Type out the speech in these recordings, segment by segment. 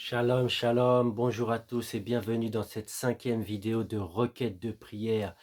Shalom, shalom, bonjour à tous et bienvenue dans cette 5e vidéo de requête de prière.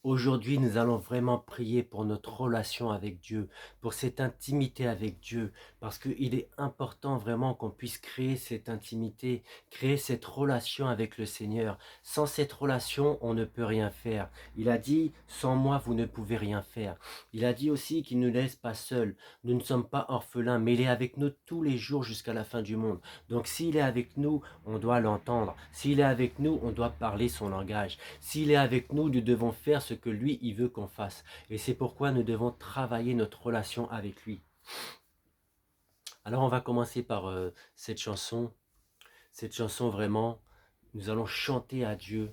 Aujourd'hui, nous allons vraiment prier pour notre relation avec Dieu, pour cette intimité avec Dieu, parce qu'il est important vraiment qu'on puisse créer cette intimité, créer cette relation avec le Seigneur. Sans cette relation, on ne peut rien faire. Il a dit, sans moi, vous ne pouvez rien faire. Il a dit aussi qu'il ne nous laisse pas seuls. Nous ne sommes pas orphelins, mais il est avec nous tous les jours jusqu'à la fin du monde. Donc s'il est avec nous, on doit l'entendre. S'il est avec nous, on doit parler son langage. S'il est avec nous, nous devons faire ce que lui, il veut qu'on fasse. Et c'est pourquoi nous devons travailler notre relation avec lui. Alors on va commencer par cette chanson. Cette chanson vraiment, nous allons chanter à Dieu.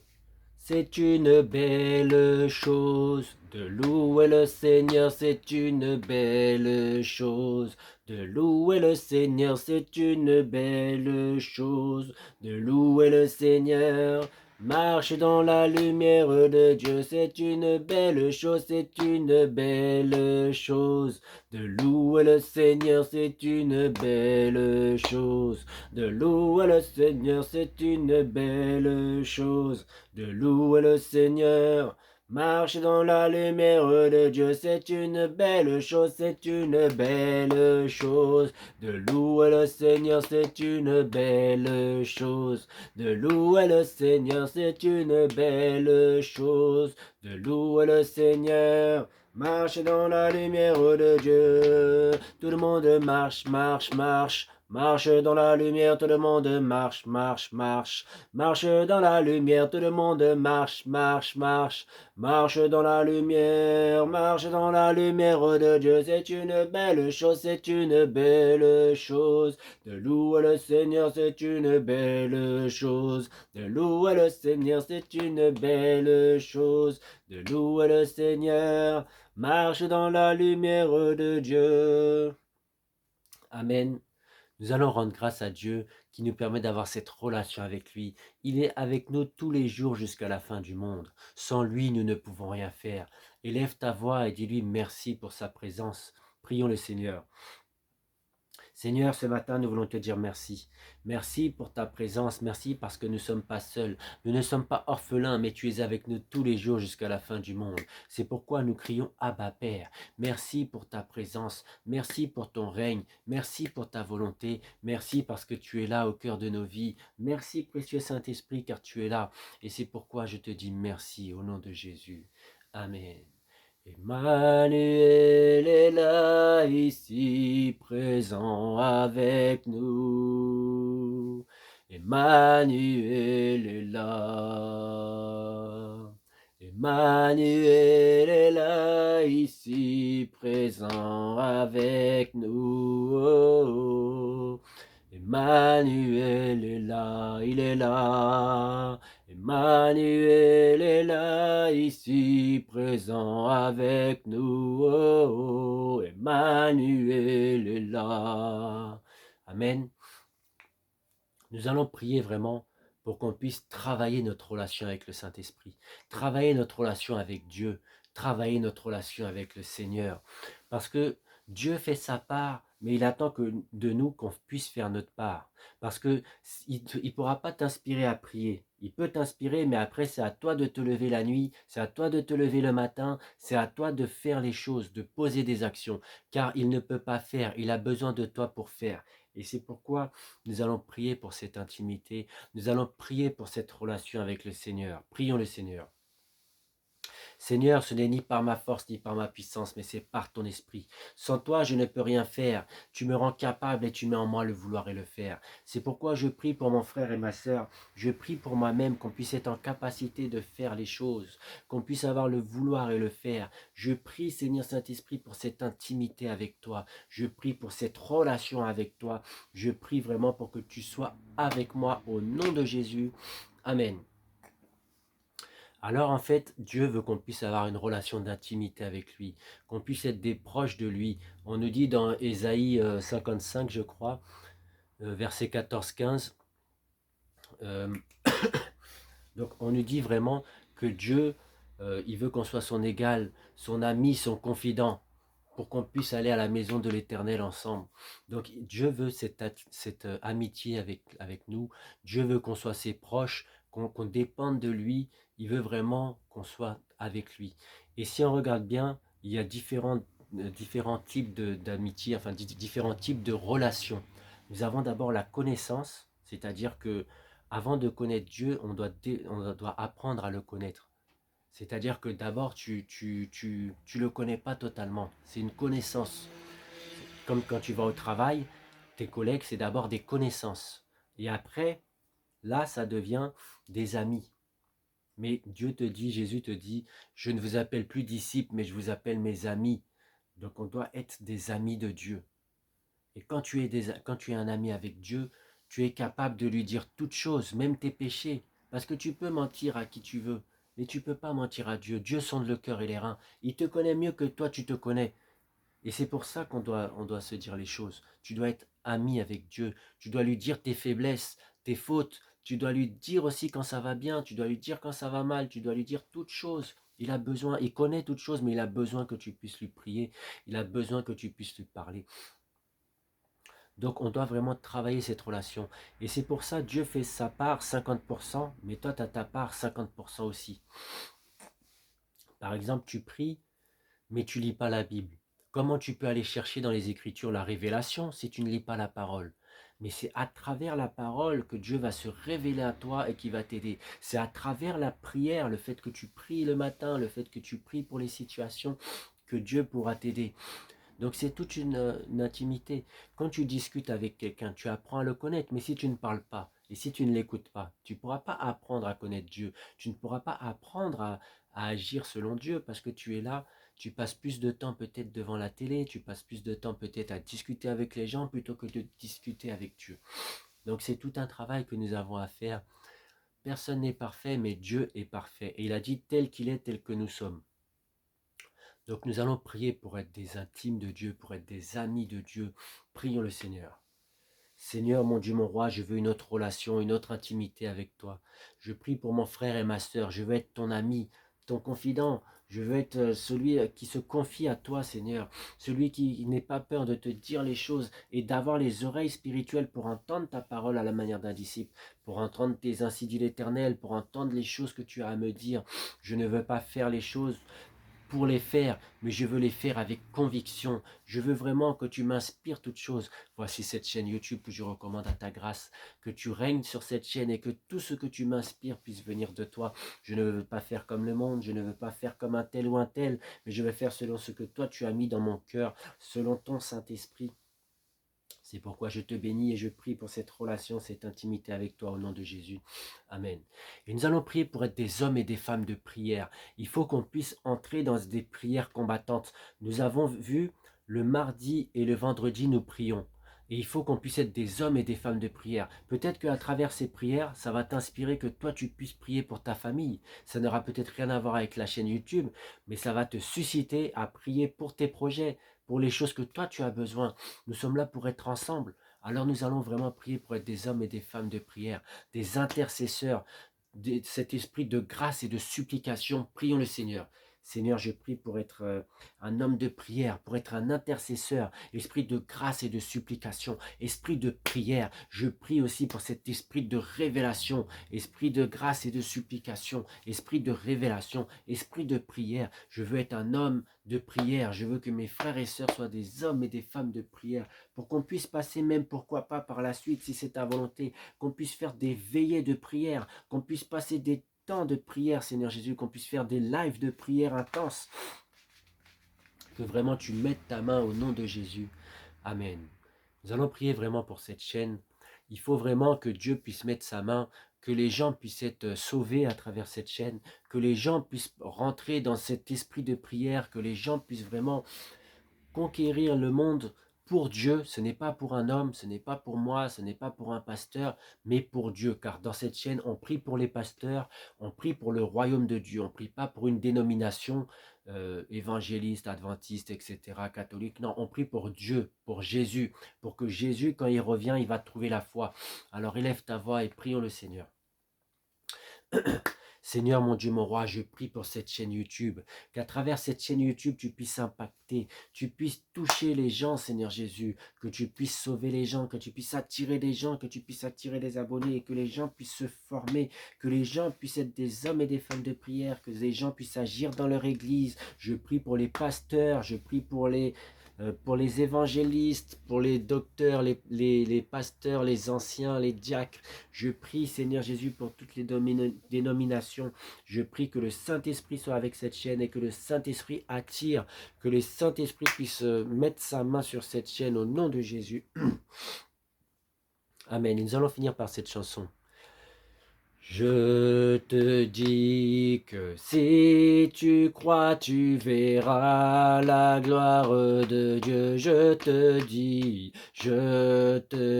C'est une belle chose de louer le Seigneur, c'est une belle chose de louer le Seigneur, c'est une belle chose de louer le Seigneur. Marche dans la lumière de Dieu, c'est une belle chose, c'est une belle chose de louer le Seigneur, c'est une belle chose de louer le Seigneur, c'est une belle chose de louer le Seigneur. Marche dans la lumière de Dieu, c'est une belle chose, c'est une belle chose. De louer le Seigneur, c'est une belle chose. De louer le Seigneur, c'est une belle chose. De louer le Seigneur. Marche dans la lumière de Dieu. Tout le monde marche, marche, marche. Marche dans la lumière, tout le monde marche, marche, marche. Marche dans la lumière, tout le monde marche, marche, marche. Marche dans la lumière de Dieu. C'est une belle chose, c'est une belle chose. De louer le Seigneur, c'est une belle chose. De louer le Seigneur, c'est une belle chose. De louer le Seigneur. Marche dans la lumière de Dieu. Amen. Nous allons rendre grâce à Dieu qui nous permet d'avoir cette relation avec lui. Il est avec nous tous les jours jusqu'à la fin du monde. Sans lui, nous ne pouvons rien faire. Élève ta voix et dis-lui merci pour sa présence. Prions le Seigneur. Seigneur, ce matin, nous voulons te dire merci. Merci pour ta présence, merci parce que nous ne sommes pas seuls. Nous ne sommes pas orphelins, mais tu es avec nous tous les jours jusqu'à la fin du monde. C'est pourquoi nous crions Abba Père. Merci pour ta présence, merci pour ton règne, merci pour ta volonté, merci parce que tu es là au cœur de nos vies. Merci précieux Saint-Esprit car tu es là. Et c'est pourquoi je te dis merci au nom de Jésus. Amen. Emmanuel est là, ici, présent avec nous. Emmanuel est là. Emmanuel est là, ici, présent avec nous. Oh, oh. Emmanuel est là, il est là. Emmanuel est là, ici, présent avec nous. Oh, oh, Emmanuel est là. Amen. Nous allons prier vraiment pour qu'on puisse travailler notre relation avec le Saint-Esprit, travailler notre relation avec Dieu, travailler notre relation avec le Seigneur. Parce que Dieu fait sa part, mais il attend de nous qu'on puisse faire notre part. Parce qu'il ne pourra pas t'inspirer à prier. Il peut t'inspirer, mais après c'est à toi de te lever la nuit, c'est à toi de te lever le matin, c'est à toi de faire les choses, de poser des actions. Car il ne peut pas faire, il a besoin de toi pour faire. Et c'est pourquoi nous allons prier pour cette intimité, nous allons prier pour cette relation avec le Seigneur. Prions le Seigneur. Seigneur, ce n'est ni par ma force ni par ma puissance, mais c'est par ton esprit. Sans toi, je ne peux rien faire. Tu me rends capable et tu mets en moi le vouloir et le faire. C'est pourquoi je prie pour mon frère et ma sœur. Je prie pour moi-même qu'on puisse être en capacité de faire les choses, qu'on puisse avoir le vouloir et le faire. Je prie, Seigneur Saint-Esprit, pour cette intimité avec toi. Je prie pour cette relation avec toi. Je prie vraiment pour que tu sois avec moi au nom de Jésus. Amen. Alors en fait, Dieu veut qu'on puisse avoir une relation d'intimité avec lui, qu'on puisse être des proches de lui. On nous dit dans Ésaïe 55, je crois, verset 14-15, euh, donc on nous dit vraiment que Dieu, il veut qu'on soit son égal, son ami, son confident. pour qu'on puisse aller à la maison de l'Éternel ensemble. Donc Dieu veut cette amitié avec nous. Dieu veut qu'on soit ses proches, qu'on dépende de lui. Il veut vraiment qu'on soit avec lui. Et si on regarde bien, il y a différents types d'amitié, enfin différents types de relations. Nous avons d'abord la connaissance, c'est-à-dire que avant de connaître Dieu, on doit apprendre à le connaître. C'est-à-dire que d'abord, tu le connais pas totalement. C'est une connaissance. Comme quand tu vas au travail, tes collègues, c'est d'abord des connaissances. Et après, là, ça devient des amis. Mais Dieu te dit, Jésus te dit, je ne vous appelle plus disciples, mais je vous appelle mes amis. Donc on doit être des amis de Dieu. Et quand tu es un ami avec Dieu, tu es capable de lui dire toutes choses, même tes péchés. Parce que tu peux mentir à qui tu veux, mais tu ne peux pas mentir à Dieu. Dieu sonde le cœur et les reins. Il te connaît mieux que toi, tu te connais. Et c'est pour ça on doit se dire les choses. Tu dois être ami avec Dieu. Tu dois lui dire tes faiblesses, tes fautes. Tu dois lui dire aussi quand ça va bien. Tu dois lui dire quand ça va mal. Tu dois lui dire toutes choses. Il a besoin, il connaît toutes choses, mais il a besoin que tu puisses lui prier. Il a besoin que tu puisses lui parler. Donc on doit vraiment travailler cette relation. Et c'est pour ça Dieu fait sa part 50%, mais toi tu as ta part 50% aussi. Par exemple, tu pries, mais tu lis pas la Bible. Comment tu peux aller chercher dans les Écritures la révélation si tu ne lis pas la parole? Mais c'est à travers la parole que Dieu va se révéler à toi et qui va t'aider. C'est à travers la prière, le fait que tu pries le matin, le fait que tu pries pour les situations, que Dieu pourra t'aider. Donc c'est toute une intimité. Quand tu discutes avec quelqu'un, tu apprends à le connaître, mais si tu ne parles pas et si tu ne l'écoutes pas, tu ne pourras pas apprendre à connaître Dieu. Tu ne pourras pas apprendre à agir selon Dieu parce que tu es là, tu passes plus de temps peut-être devant la télé, tu passes plus de temps peut-être à discuter avec les gens plutôt que de discuter avec Dieu. Donc c'est tout un travail que nous avons à faire. Personne n'est parfait, mais Dieu est parfait. Et il a dit tel qu'il est, tel que nous sommes. Donc nous allons prier pour être des intimes de Dieu, pour être des amis de Dieu. Prions le Seigneur. Seigneur, mon Dieu, mon roi, je veux une autre relation, une autre intimité avec toi. Je prie pour mon frère et ma sœur. Je veux être ton ami, ton confident. Je veux être celui qui se confie à toi, Seigneur. Celui qui n'ait pas peur de te dire les choses et d'avoir les oreilles spirituelles pour entendre ta parole à la manière d'un disciple, pour entendre tes insidies de l'Éternel, pour entendre les choses que tu as à me dire. Je ne veux pas faire les choses pour les faire, mais je veux les faire avec conviction. Je veux vraiment que tu m'inspires toutes choses. Voici cette chaîne YouTube que je recommande à ta grâce, que tu règnes sur cette chaîne et que tout ce que tu m'inspires puisse venir de toi. Je ne veux pas faire comme le monde, je ne veux pas faire comme un tel ou un tel, mais je veux faire selon ce que toi tu as mis dans mon cœur, selon ton Saint-Esprit. C'est pourquoi je te bénis et je prie pour cette relation, cette intimité avec toi au nom de Jésus. Amen. Et nous allons prier pour être des hommes et des femmes de prière. Il faut qu'on puisse entrer dans des prières combattantes. Nous avons vu le mardi et le vendredi, nous prions. Et il faut qu'on puisse être des hommes et des femmes de prière. Peut-être qu'à travers ces prières, ça va t'inspirer que toi, tu puisses prier pour ta famille. Ça n'aura peut-être rien à voir avec la chaîne YouTube, mais ça va te susciter à prier pour tes projets, pour les choses que toi, tu as besoin. Nous sommes là pour être ensemble. Alors nous allons vraiment prier pour être des hommes et des femmes de prière, des intercesseurs, cet esprit de grâce et de supplication. Prions le Seigneur. Seigneur, je prie pour être un homme de prière, pour être un intercesseur, esprit de grâce et de supplication, esprit de prière. Je prie aussi pour cet esprit de révélation, esprit de grâce et de supplication, esprit de révélation, esprit de prière. Je veux être un homme de prière. Je veux que mes frères et sœurs soient des hommes et des femmes de prière pour qu'on puisse passer même, pourquoi pas par la suite, si c'est ta volonté, qu'on puisse faire des veillées de prière, qu'on puisse passer des temps de prière, Seigneur Jésus, qu'on puisse faire des lives de prière intenses. Que vraiment tu mettes ta main au nom de Jésus. Amen. Nous allons prier vraiment pour cette chaîne. Il faut vraiment que Dieu puisse mettre sa main, que les gens puissent être sauvés à travers cette chaîne, que les gens puissent rentrer dans cet esprit de prière, que les gens puissent vraiment conquérir le monde pour Dieu. Ce n'est pas pour un homme, ce n'est pas pour moi, ce n'est pas pour un pasteur, mais pour Dieu. Car dans cette chaîne, on prie pour les pasteurs, on prie pour le royaume de Dieu. On ne prie pas pour une dénomination évangéliste, adventiste, etc., catholique. Non, on prie pour Dieu, pour Jésus, pour que Jésus, quand il revient, il va trouver la foi. Alors élève ta voix et prions le Seigneur. Seigneur, mon Dieu, mon roi, je prie pour cette chaîne YouTube, qu'à travers cette chaîne YouTube, tu puisses impacter, tu puisses toucher les gens, Seigneur Jésus, que tu puisses sauver les gens, que tu puisses attirer des gens, que tu puisses attirer des abonnés et que les gens puissent se former, que les gens puissent être des hommes et des femmes de prière, que les gens puissent agir dans leur église. Je prie pour les pasteurs, je prie pour les évangélistes, pour les docteurs, les pasteurs, les anciens, les diacres. Je prie, Seigneur Jésus, pour toutes les dénominations. Je prie que le Saint-Esprit soit avec cette chaîne et que le Saint-Esprit attire, que le Saint-Esprit puisse mettre sa main sur cette chaîne au nom de Jésus. Amen. Et nous allons finir par cette chanson. Je te dis que si tu crois, tu verras la gloire de Dieu. Je te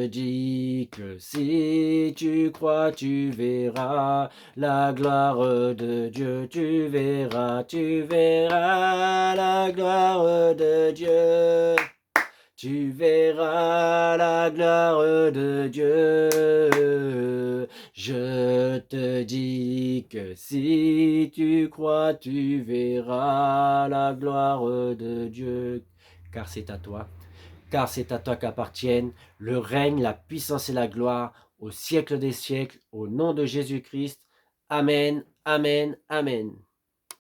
dis que si tu crois, tu verras la gloire de Dieu. Tu verras la gloire de Dieu. Tu verras la gloire de Dieu. Je te dis que si tu crois, tu verras la gloire de Dieu. Car c'est à toi qu'appartiennent le règne, la puissance et la gloire au siècle des siècles, au nom de Jésus-Christ. Amen, amen, amen.